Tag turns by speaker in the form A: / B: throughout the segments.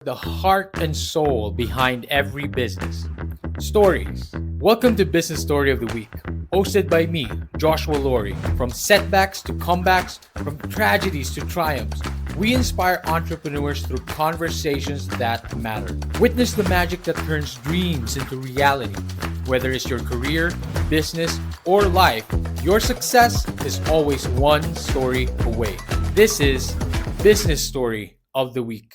A: the heart and soul behind every business. Stories. Welcome to Business Story of the Week, hosted by me, Joshua Laurie. From setbacks to comebacks, from tragedies to triumphs, we inspire entrepreneurs through conversations that matter. Witness the magic that turns dreams into reality. Whether it's your career, business, or life, your success is always one story away. This is Business Story of the Week.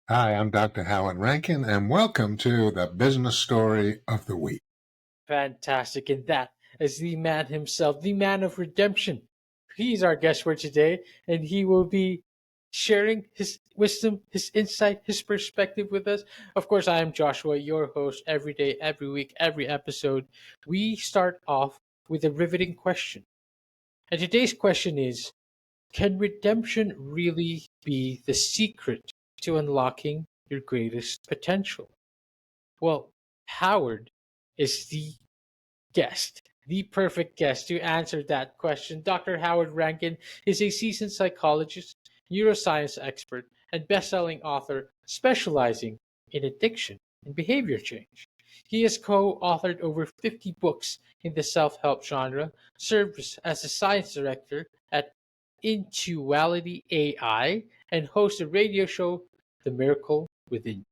B: Hi, I'm Dr. Howard Rankin, and welcome to the Business Story of the Week.
A: Fantastic. And that is the man himself, the man of redemption. He's our guest for today, and he will be sharing his wisdom, his insight, his perspective with us. Of course, I am Joshua, your host, every day, every week, every episode. We start off with a riveting question. And today's question is, can redemption really be the secret to unlocking your greatest potential? Well, Howard is the perfect guest to answer that question. Dr. Howard Rankin is a seasoned psychologist, neuroscience expert, and best-selling author specializing in addiction and behavior change. He has co-authored over 50 books in the self-help genre, serves as a science director at Intuality AI, and hosts a radio show, The Miracle Within.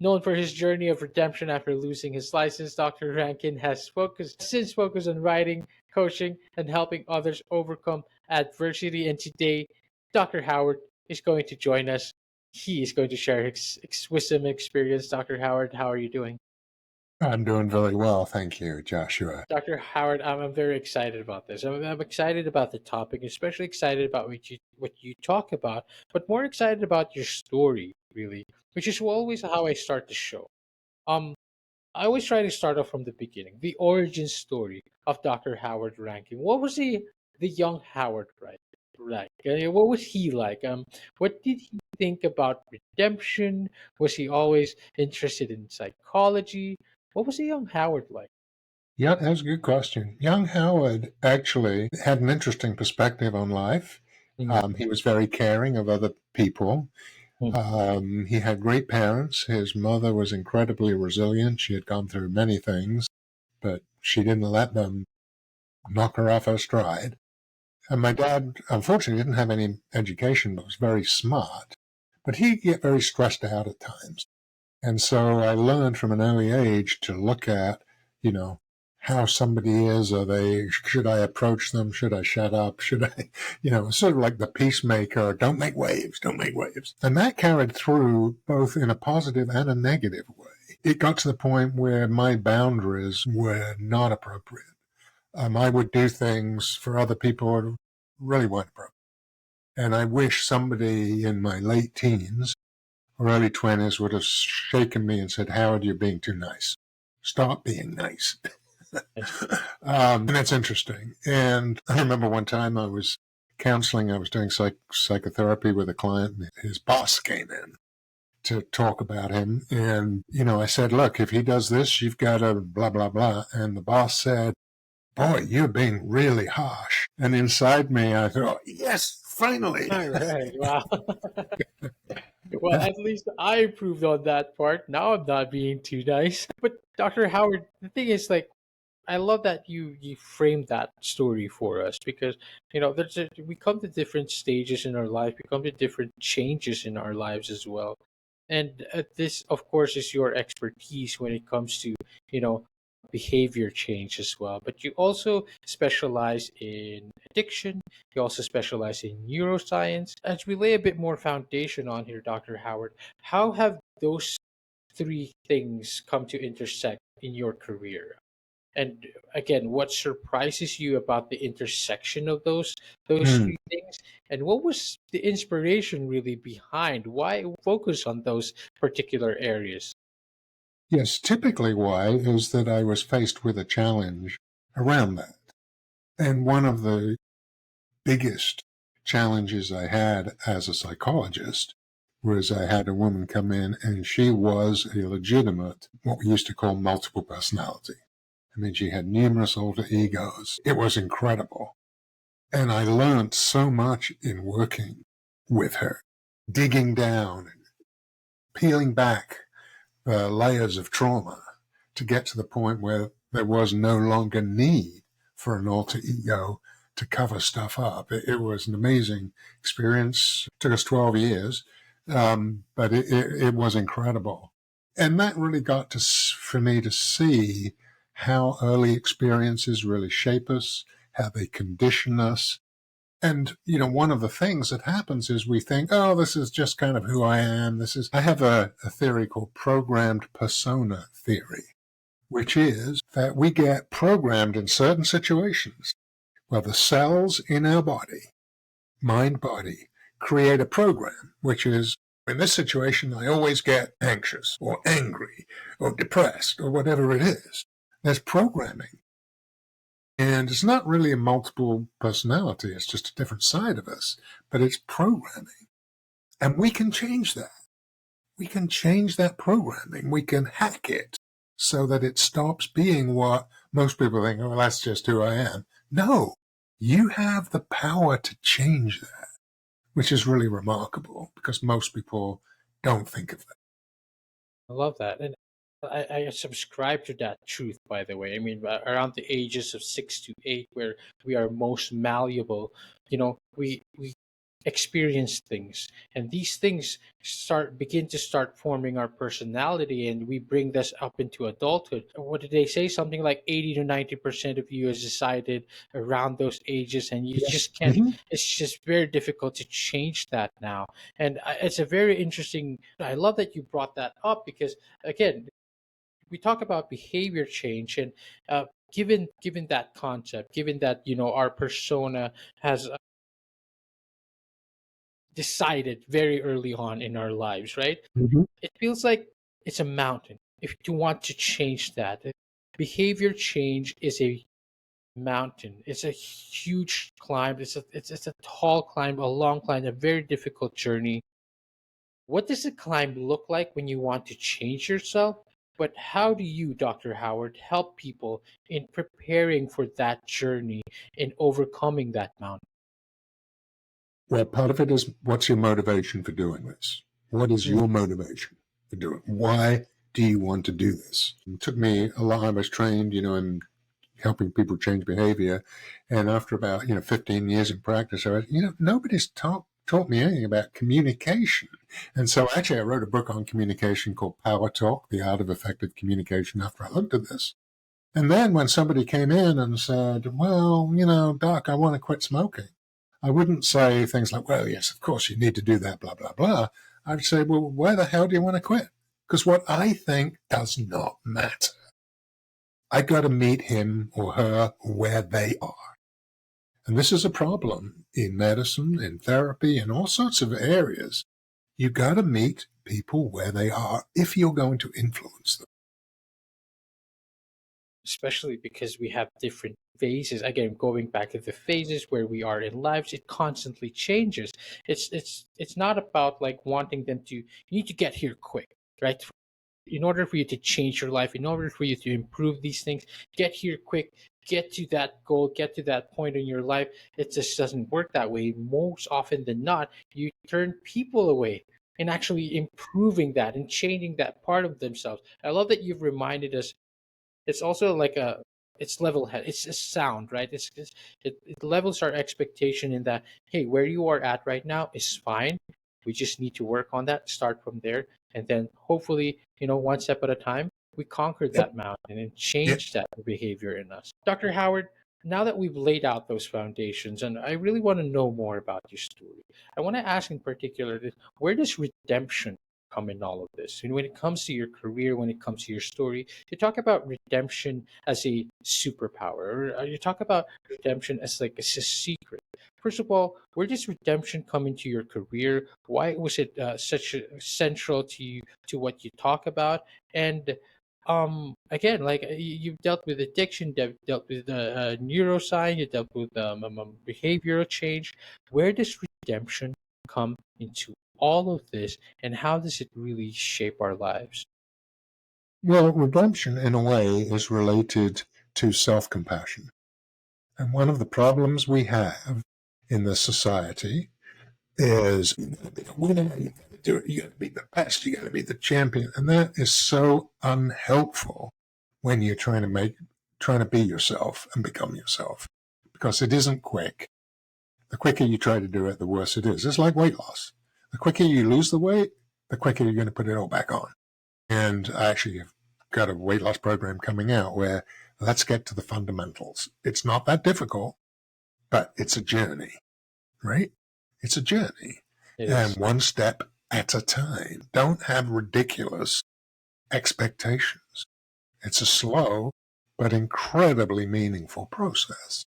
A: Known for his journey of redemption after losing his license, Dr. Rankin has since focused on writing, coaching, and helping others overcome adversity. And today, Dr. Howard is going to join us. He is going to share his wisdom and experience. Dr. Howard, how are you doing?
B: I'm doing very well, thank you, Joshua.
A: Dr. Howard, I'm very excited about this. I'm excited about the topic, especially excited about what you talk about, but more excited about your story, really, which is always how I start the show. Um, I always try to start off from the beginning, the origin story of Dr. Howard Rankin. What was the young Howard like? What was he like? What did he think about redemption? Was he always interested in psychology? What was the young Howard like?
B: Yeah, that's a good question. Young Howard actually had an interesting perspective on life.
A: Mm,
B: He was very caring of other people.
A: mm,
B: He had great parents. His mother was incredibly resilient. She had gone through many things, but she didn't let them knock her off her stride. And my dad, unfortunately, didn't have any education, but was very smart. But he'd get very stressed out at times. And so I learned from an early age to look at, you know, how somebody is. Should I approach them? Should I shut up? Should I, sort of like the peacemaker, don't make waves, don't make waves. And that carried through both in a positive and a negative way. It got to the point where my boundaries were not appropriate. I would do things for other people that really weren't appropriate. And I wish somebody in my late teens or early 20s would have shaken me and said, Howard, you're being too nice. Stop being nice. And that's interesting. And I remember one time I was counseling, I was doing psychotherapy with a client, and his boss came in to talk about him. And, I said, look, if he does this, you've got to blah, blah, blah. And the boss said, boy, you're being really harsh. And inside me, I thought, yes, finally.
A: All right. Wow. Well, at least I improved on that part. Now I'm not being too nice. But Dr. Howard, the thing is, like, I love that you framed that story for us because we come to different stages in our life, we come to different changes in our lives as well, and this, of course, is your expertise when it comes to you know behavior change as well. But you also specialize in addiction. You also specialize in neuroscience. As we lay a bit more foundation on here, Dr. Howard, how have those three things come to intersect in your career? And again, what surprises you about the intersection of those
B: Hmm.
A: three things? And what was the inspiration really behind why focus on those particular areas?
B: Yes, typically why is that I was faced with a challenge around that. And one of the biggest challenges I had as a psychologist was I had a woman come in and she was a legitimate, what we used to call multiple personality. I mean, she had numerous alter egos. It was incredible. And I learned so much in working with her. digging down and peeling back the layers of trauma to get to the point where there was no longer need for an alter ego to cover stuff up. It was an amazing experience. It took us 12 years, but it was incredible. And that really got for me to see how early experiences really shape us, how they condition us. And, one of the things that happens is we think, oh, this is just kind of who I am. I have a theory called programmed persona theory, which is that we get programmed in certain situations where the cells in our body, mind body, create a program, which is, in this situation, I always get anxious or angry or depressed or whatever it is. There's programming. And it's not really a multiple personality. It's just a different side of us, but it's programming. And we can change that. We can change that programming. We can hack it so that it stops being what most people think, oh, well, that's just who I am. No, you have the power to change that, which is really remarkable because most people don't think of that.
A: I love that. And I subscribe to that truth, by the way. I mean, around the ages of 6 to 8, where we are most malleable, we experience things, and these things begin to start forming our personality, and we bring this up into adulthood. What did they say? Something like 80 to 90% of you is decided around those ages, and you
B: Yes.
A: just can't. It's just very difficult to change that now. And it's a very interesting. I love that you brought that up because, again, we talk about behavior change, and given that concept, given that our persona has decided very early on in our lives, right?
B: Mm-hmm.
A: It feels like it's a mountain. If you want to change that, behavior change is a mountain. It's a huge climb. It's a tall climb, a long climb, a very difficult journey. What does the climb look like when you want to change yourself? But how do you, Dr. Howard, help people in preparing for that journey, in overcoming that mountain?
B: Well, part of it is what's your motivation for doing this? What is
A: Mm.
B: your motivation for doing it? Why do you want to do this? It took me a lot. I was trained, in helping people change behavior. And after about, 15 years in practice, I was, nobody's taught me anything about communication. And so actually I wrote a book on communication called Power Talk, The Art of Effective Communication after I looked at this. And then when somebody came in and said, well, Doc, I want to quit smoking, I wouldn't say things like, well, yes, of course you need to do that, blah, blah, blah. I'd say, well, why the hell do you want to quit? Because what I think does not matter. I got to meet him or her where they are. And this is a problem in medicine, in therapy, in all sorts of areas. You got to meet people where they are if you're going to influence them.
A: Especially because we have different phases. Again, going back to the phases where we are in lives, it constantly changes. It's not about like wanting them to. You need to get here quick, right? In order for you to change your life, in order for you to improve these things, get here quick, get to that goal, get to that point in your life. It just doesn't work that way. Most often than not, you turn people away and actually improving that and changing that part of themselves. I love that you've reminded us. It's also like it's level head. It's a sound, right? It levels our expectation in that, hey, where you are at right now is fine. We just need to work on that, start from there, and then hopefully, one step at a time, we conquer
B: Yep.
A: that mountain and
B: Yep.
A: change that behavior in us. Dr. Howard, now that we've laid out those foundations, and I really want to know more about your story, I want to ask in particular, where does redemption come in all of this? And when it comes to your career, when it comes to your story, you talk about redemption as a superpower, or you talk about redemption as like a secret. First of all, where does redemption come into your career? Why was it such central to you, to what you talk about? And again, like you've dealt with addiction, dealt with neuroscience, you dealt with behavioral change. Where does redemption come into all of this, and how does it really shape our lives?
B: Well, redemption, in a way, is related to self-compassion. And one of the problems we have in this society is you got to be the winner, you got to do it, you got to be the best, you got to be the champion. And that is so unhelpful when you're trying to be yourself and become yourself, because it isn't quick. The quicker you try to do it, the worse it is. It's like weight loss. The quicker you lose the weight, the quicker you're going to put it all back on. And I actually have got a weight loss program coming out where let's get to the fundamentals. It's not that difficult, but it's a journey, right? It's a journey.
A: It
B: And
A: is.
B: one step at a time. Don't have ridiculous expectations. It's a slow but incredibly meaningful process.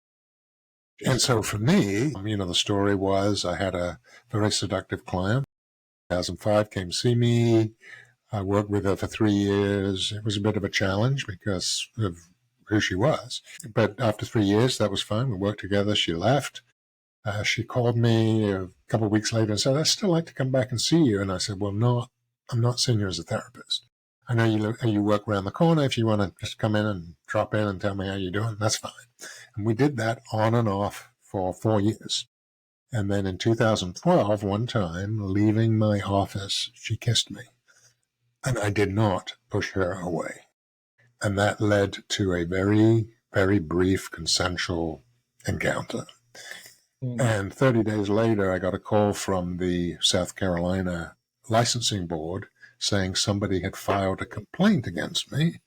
B: And so for me, the story was I had a very seductive client. 2005 came to see me. I worked with her for 3 years. It was a bit of a challenge because of who she was. But after 3 years, that was fine. We worked together. She left. She called me a couple of weeks later and said, I'd still like to come back and see you. And I said, well, no, I'm not seeing you as a therapist. I know you work around the corner. If you want to just come in and drop in and tell me how you're doing, that's fine. And we did that on and off for 4 years. And then in 2012, one time, leaving my office, she kissed me. And I did not push her away. And that led to a very, very brief consensual encounter. And 30 days later, I got a call from the South Carolina licensing board saying somebody had filed a complaint against me.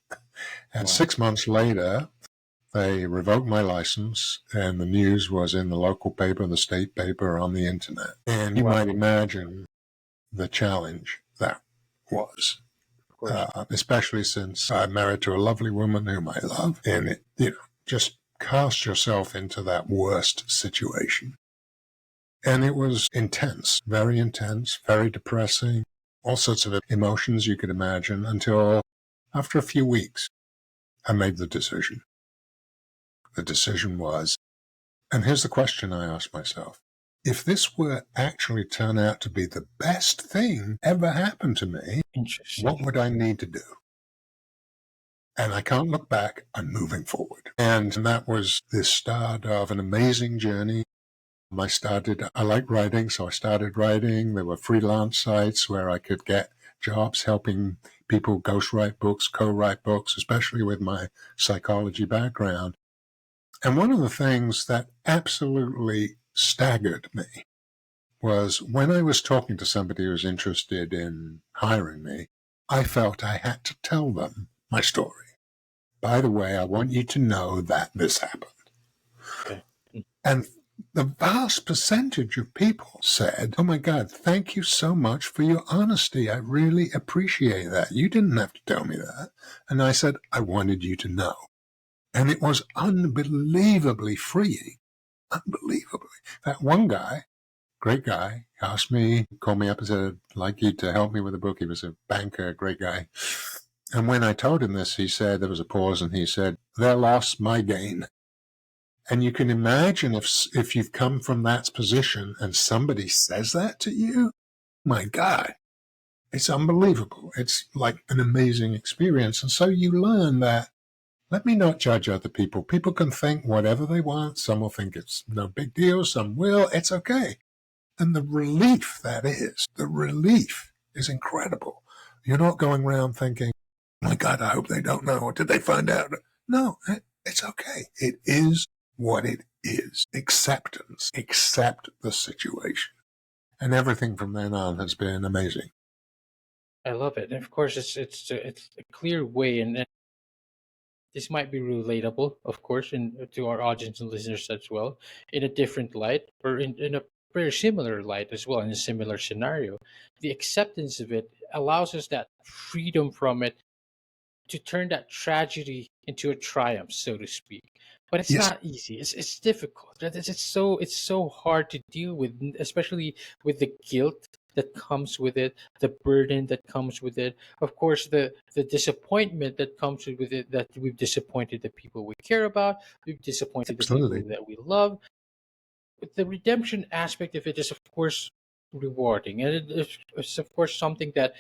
B: And 6 months later, they revoked my license, and the news was in the local paper, the state paper, on the internet. And you might imagine the challenge that was, especially since I'm married to a lovely woman whom I love. And just cast yourself into that worst situation. And it was intense, very depressing, all sorts of emotions you could imagine, until after a few weeks, I made the decision. The decision was, and here's the question I asked myself, if this were actually turn out to be the best thing ever happened to me, what would I need to do? And I can't look back. I'm moving forward. And that was the start of an amazing journey. I like writing, so I started writing. There were freelance sites where I could get jobs helping people ghostwrite books, co-write books, especially with my psychology background. And one of the things that absolutely staggered me was when I was talking to somebody who was interested in hiring me, I felt I had to tell them my story. By the way, I want you to know that this happened.
A: Okay.
B: And the vast percentage of people said, oh my God, thank you so much for your honesty. I really appreciate that. You didn't have to tell me that. And I said, I wanted you to know. And it was unbelievably freeing. Unbelievably. That one guy, great guy, asked me, called me up and said, I'd like you to help me with a book. He was a banker, great guy. And when I told him this, he said, there was a pause, and he said, their loss, my gain. And you can imagine if you've come from that position and somebody says that to you, my God, it's unbelievable. It's like an amazing experience. And so you learn that, let me not judge other people. People can think whatever they want. Some will think it's no big deal. Some will. It's okay. And the relief is incredible. You're not going around thinking, oh my God, I hope they don't know. Or did they find out? No, it's okay. It is what it is. Acceptance. Accept the situation. And everything from then on has been amazing.
A: I love it. And of course, it's a clear way, and this might be relatable, of course, and to our audience and listeners as well, in a different light, or in a very similar light as well, in a similar scenario. The acceptance of it allows us that freedom from it to turn that tragedy into a triumph, so to speak. But it's
B: Yes,
A: not easy. It's difficult. It's so hard to deal with, especially with the guilt that comes with it, the burden that comes with it. Of course, the disappointment that comes with it, that we've disappointed the people we care about, we've disappointed the people
B: absolutely.
A: that we love. But the redemption aspect of it is, of course, rewarding, and it's of course something that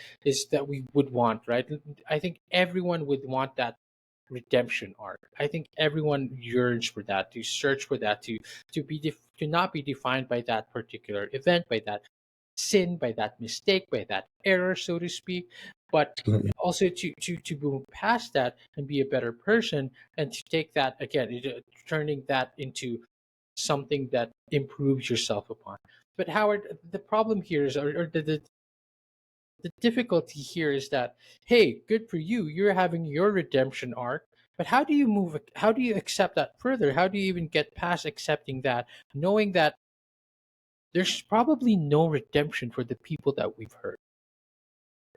A: we would want, right? I think everyone would want that redemption arc. I think everyone yearns for that, to search for that, to not be defined by that particular event, by that sin, by that mistake, by that error, so to speak, but
B: Absolutely.
A: also to move past that and be a better person, and to take that again, turning that into something that improves yourself upon. But Howard, the problem here is, or the difficulty here is that, hey, good for you, you're having your redemption arc, but how do you accept that further? How do you even get past accepting that, knowing that there's probably no redemption for the people that we've hurt?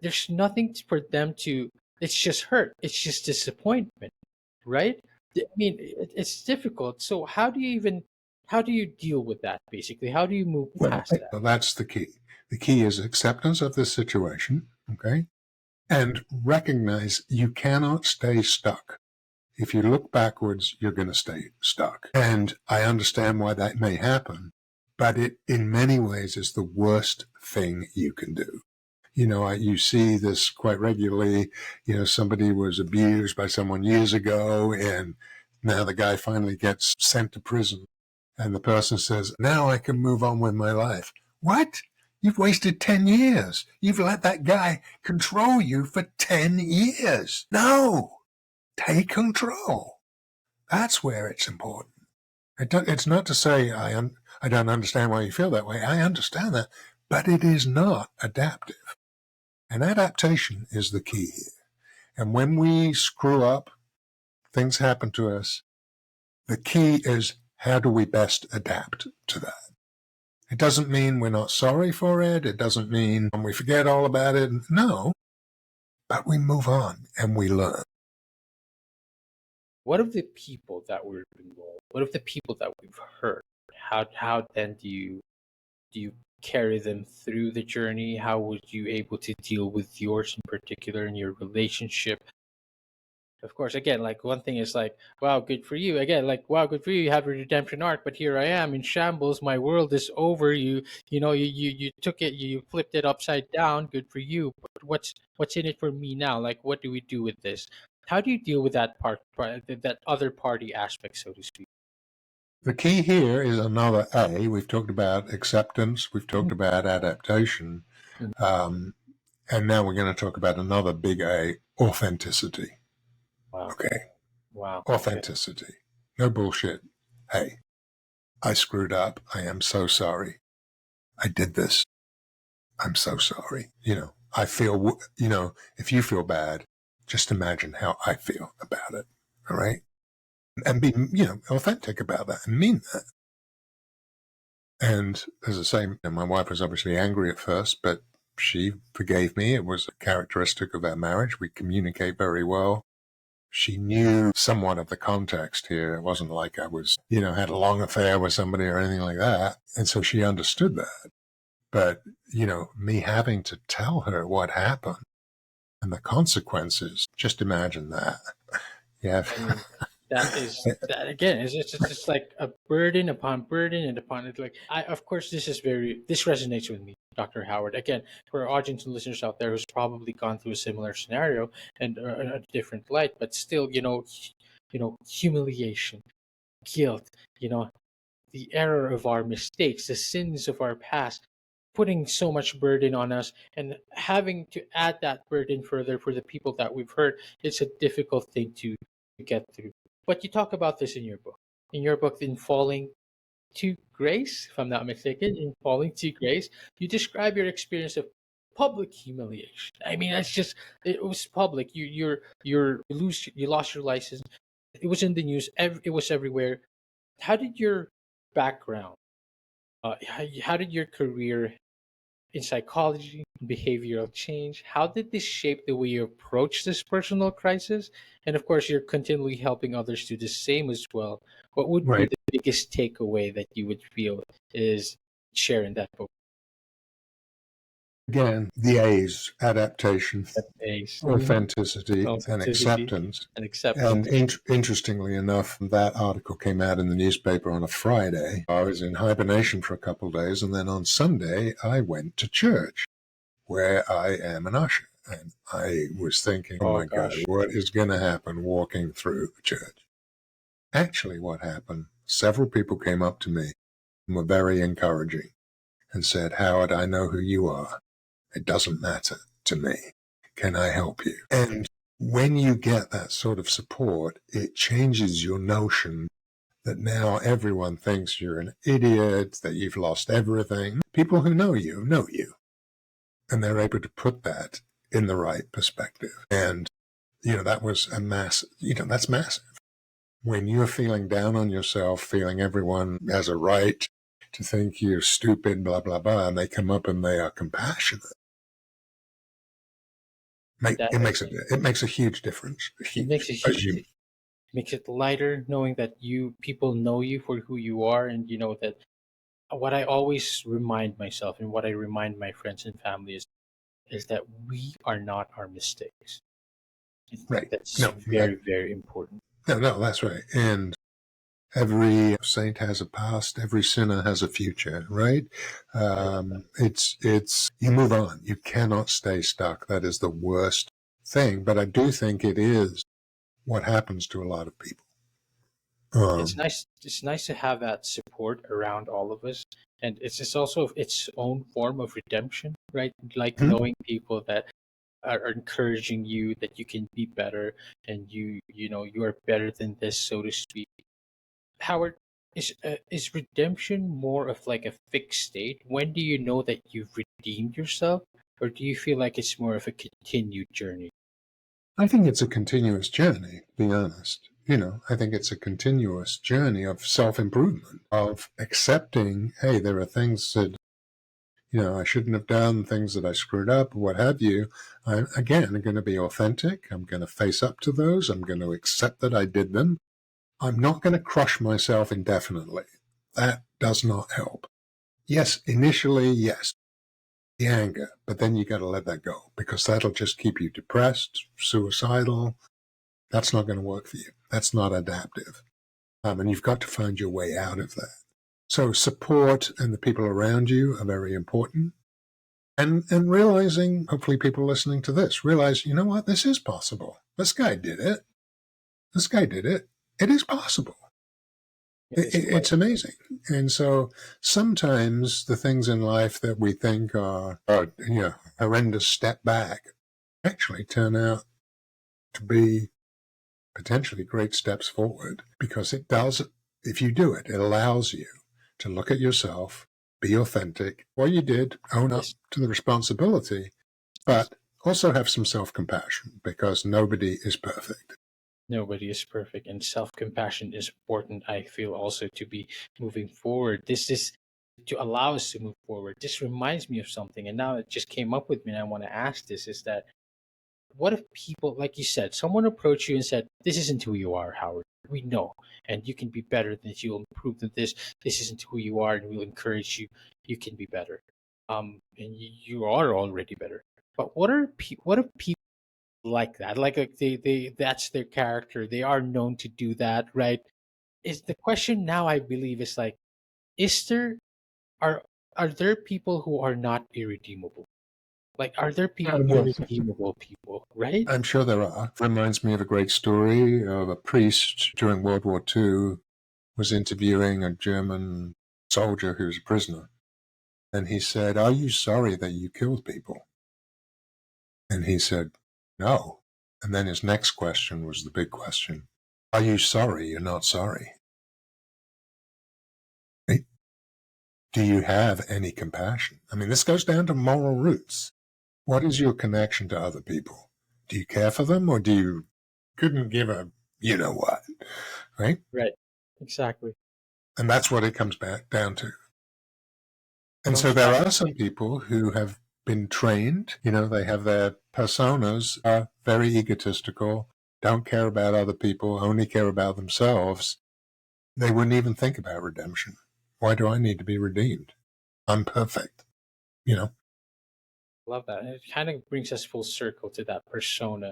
A: There's nothing for them to, it's just hurt, it's just disappointment, right? I mean, it's difficult. So how do you deal with that, basically? How do you move
B: Well,
A: past that?
B: that's the key. The key is acceptance of the situation, okay? And recognize you cannot stay stuck. If you look backwards, you're going to stay stuck. And I understand why that may happen, but it, in many ways, is the worst thing you can do. You see this quite regularly. Somebody was abused by someone years ago, and now the guy finally gets sent to prison. And the person says, now I can move on with my life. What? You've wasted 10 years. You've let that guy control you for 10 years. No, take control. That's where it's important. It's not to say I don't understand why you feel that way. I understand that, but it is not adaptive. And adaptation is the key here. And when we screw up, things happen to us. The key is, how do we best adapt to that? It doesn't mean we're not sorry for it. It doesn't mean we forget all about it. No, but we move on and we learn.
A: What of the people that were involved? What of the people that we've hurt? How then do you carry them through the journey? How would you able to deal with yours in particular in your relationship? Of course, again, like one thing is like, wow, good for you. Again, like, wow, good for you. You have a redemption arc, but here I am in shambles. My world is over. You took it, you flipped it upside down. Good for you. But what's in it for me now? Like, what do we do with this? How do you deal with that other party aspect, so to speak?
B: The key here is another A. We've talked about acceptance. We've talked about adaptation.
A: Mhm.
B: And now we're going to talk about another big A, authenticity.
A: Wow.
B: Okay.
A: Wow. Okay.
B: Authenticity. No bullshit. Hey, I screwed up. I am so sorry. I did this. I'm so sorry. I feel, if you feel bad, just imagine how I feel about it. All right. And be, authentic about that and mean that. And as I say, my wife was obviously angry at first, but she forgave me. It was a characteristic of our marriage. We communicate very well. She knew somewhat of the context here. It wasn't like I was, had a long affair with somebody or anything like that. And so she understood that. But, me having to tell her what happened and the consequences, just imagine that. Yeah.
A: I mean, that again is it's just like a burden upon burden and upon it. Like I, of course, this resonates with me, Dr. Howard. Again, for our audience and listeners out there who's probably gone through a similar scenario and a different light, but still, humiliation, guilt, the error of our mistakes, the sins of our past, putting so much burden on us and having to add that burden further for the people that we've hurt. It's a difficult thing to get through. But you talk about this in your book. In your book, in Falling to Grace, if I'm not mistaken, in Falling to Grace, you describe your experience of public humiliation. I mean, it was public. You lost your license. It was in the news. It was everywhere. How did your background, how did your career in psychology, behavioral change, how did this shape the way you approach this personal crisis? And of course, you're continually helping others do the same as well. What would be
B: Right.
A: the biggest takeaway that you would feel is sharing that book?
B: Again, the A's, adaptation,
A: That base,
B: authenticity, and
A: authenticity,
B: acceptance.
A: and
B: And
A: acceptance.
B: interestingly enough, that article came out in the newspaper on a Friday. I was in hibernation for a couple of days, and then on Sunday, I went to church, where I am an usher. And I was thinking, oh
A: Oh
B: my God,
A: gosh.
B: what is going to happen walking through a church? Actually, what happened, several people came up to me and were very encouraging and said, Howard, I know who you are. It doesn't matter to me. Can I help you? And when you get that sort of support, it changes your notion that now everyone thinks you're an idiot, that you've lost everything. People who know you, and they're able to put that in the right perspective. And, that was a massive, that's massive. When you're feeling down on yourself, feeling everyone has a right to think you're stupid, blah, blah, blah, and they come up and they are compassionate,
A: That
B: it makes a huge difference.
A: it makes a
B: As
A: huge
B: you,
A: makes it lighter knowing that you people know you for who you are, and you know that what I always remind myself and what I remind my friends and family is that we are not our mistakes. I think
B: right.
A: that's
B: No,
A: very, very important.
B: no, that's right. And every saint has a past, every sinner has a future, right?
A: I love that.
B: You move on. You cannot stay stuck. That is the worst thing. But I do think it is what happens to a lot of people.
A: It's
B: Um,
A: nice. It's nice to have that support around all of us, and it's also its own form of redemption, right? Like
B: hmm?
A: knowing people that are encouraging you that you can be better, and you are better than this, so to speak. Howard, is redemption more of like a fixed state? When do you know that you've redeemed yourself, or do you feel like it's more of a continued journey?
B: I think it's a continuous journey, to be honest. I think it's a continuous journey of self-improvement, of accepting, hey, there are things that I shouldn't have done, things that I screwed up, what have you. I'm going to be authentic. I'm going to face up to those. I'm going to accept that I did them. I'm not going to crush myself indefinitely. That does not help. Yes, initially, yes, the anger, but then you got to let that go because that'll just keep you depressed, suicidal. That's not going to work for you. That's not adaptive. And you've got to find your way out of that. So support and the people around you are very important. And realizing, hopefully people listening to this realize, you know what, this is possible. This guy did it. This guy did it. It is possible.
A: It is quite.
B: It's amazing. And so sometimes the things in life that we think are horrendous step back actually turn out to be potentially great steps forward because it does, if you do it, it allows you to look at yourself, be authentic. What you did, own up
A: Yes,
B: to the responsibility, but also have some self-compassion because nobody is perfect.
A: nobody is perfect, and self-compassion is important. I feel also to be moving forward. This is to allow us to move forward. This reminds me of something, and now it just came up with me, and I want to ask this: is that what if people, like you said, someone approached you and said, "This isn't who you are, Howard. We know, and you can be better than this. You'll improve than this. This isn't who you are, and we'll encourage you. You can be better. And you are already better." But what if people like that? Like they that's their character. They are known to do that, right? Is the question now? I believe is like, is there are are there people who are not irredeemable? Like, are there
B: Well,
A: irredeemable people, right?
B: I'm sure there are. Reminds me of a great story of a priest during World War II was interviewing a German soldier who was a prisoner. And he said, are you sorry that you killed people? And he said, no. And then his next question was the big question. Are you sorry you're not sorry? Right? Do you have any compassion? I mean, this goes down to moral roots. What is your connection to other people? Do you care for them or do you couldn't give a you know what? Right?
A: Right. Exactly.
B: And that's what it comes back down to. And so
A: Comes
B: there
A: back.
B: are some people who have been trained, they have their personas, are very egotistical, don't care about other people, only care about themselves. They wouldn't even think about redemption. Why do I need to be redeemed? I'm perfect, you know?
A: Love that. And it kind of brings us full circle to that persona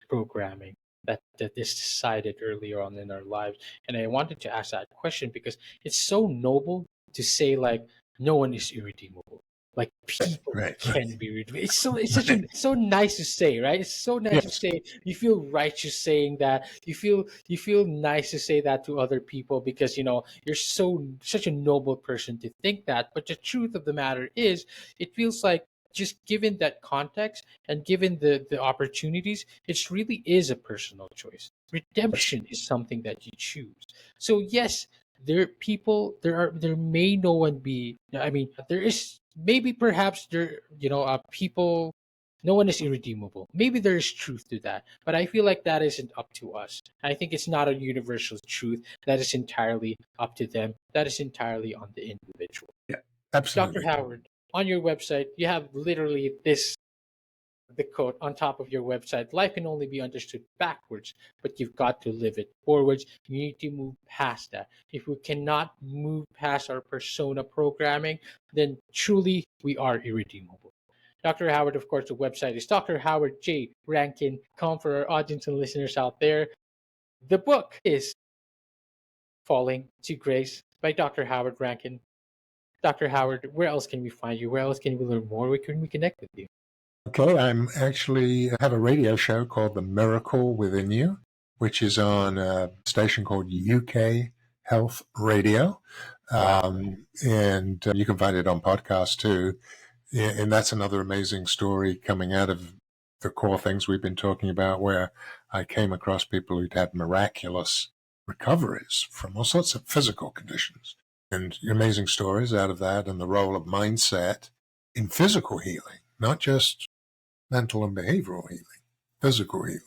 A: programming that is decided earlier on in our lives. And I wanted to ask that question because it's so noble to say like no one is irredeemable. like people
B: Right.
A: can be redeemed. It's so nice to say, right? It's so nice to
B: Yes.
A: say. You feel righteous saying that. You feel nice to say that to other people because you're such a noble person to think that. But the truth of the matter is, it feels like just given that context and given the opportunities, it really is a personal choice. Redemption is something that you choose. So yes, there may no one be. I mean, there is maybe perhaps there people. No one is irredeemable. Maybe there is truth to that, but I feel like that isn't up to us. I think it's not a universal truth. That is entirely up to them. That is entirely on the individual.
B: Yeah.
A: Dr.
B: Absolutely.
A: Howard, on your website, you have literally this the quote on top of your website: life can only be understood backwards, but you've got to live it forwards. You need to move past that. If we cannot move past our persona programming, then truly we are irredeemable. Dr. Howard, of course, the website is Dr. Howard J. Rankin.com for our audience and listeners out there. The book is Falling to Grace by Dr. Howard Rankin. Dr. Howard, where else can we find you? Where else can we learn more? Where can we connect with you?
B: Okay, I have a radio show called The Miracle Within You, which is on a station called UK Health Radio.
A: Wow.
B: And you can find it on podcast too. And that's another amazing story coming out of the core things we've been talking about, where I came across people who'd had miraculous recoveries from all sorts of physical conditions. And amazing stories out of that, and the role of mindset in physical healing, not just mental and behavioral healing, physical healing.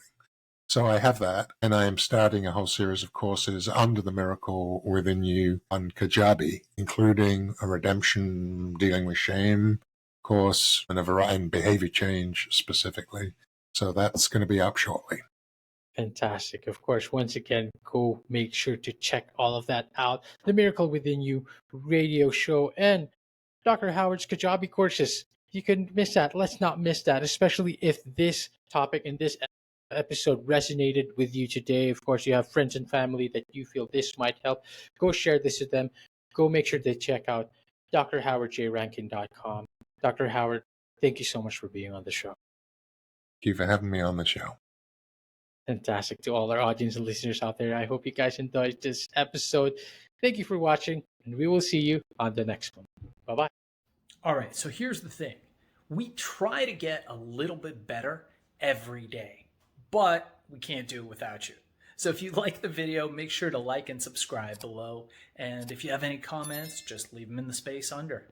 B: So I have that, and I am starting a whole series of courses under the Miracle Within You on Kajabi, including a redemption dealing with shame course and a variety in behavior change specifically. So that's going to be up shortly.
A: Fantastic. Of course, once again, go make sure to check all of that out. The Miracle Within You radio show and Dr. Howard's Kajabi courses. You can miss that. Let's not miss that, especially if this topic in this episode resonated with you today. Of course, you have friends and family that you feel this might help. Go share this with them. Go make sure they check out drhowardjrankin.com. Dr. Howard, thank you so much for being on the show.
B: Thank you for having me on the show.
A: Fantastic to all our audience and listeners out there. I hope you guys enjoyed this episode. Thank you for watching, and we will see you on the next one. Bye bye.
C: All right, so here's the thing. We try to get a little bit better every day, but we can't do it without you. So if you like the video, make sure to like and subscribe below. And if you have any comments, just leave them in the space under.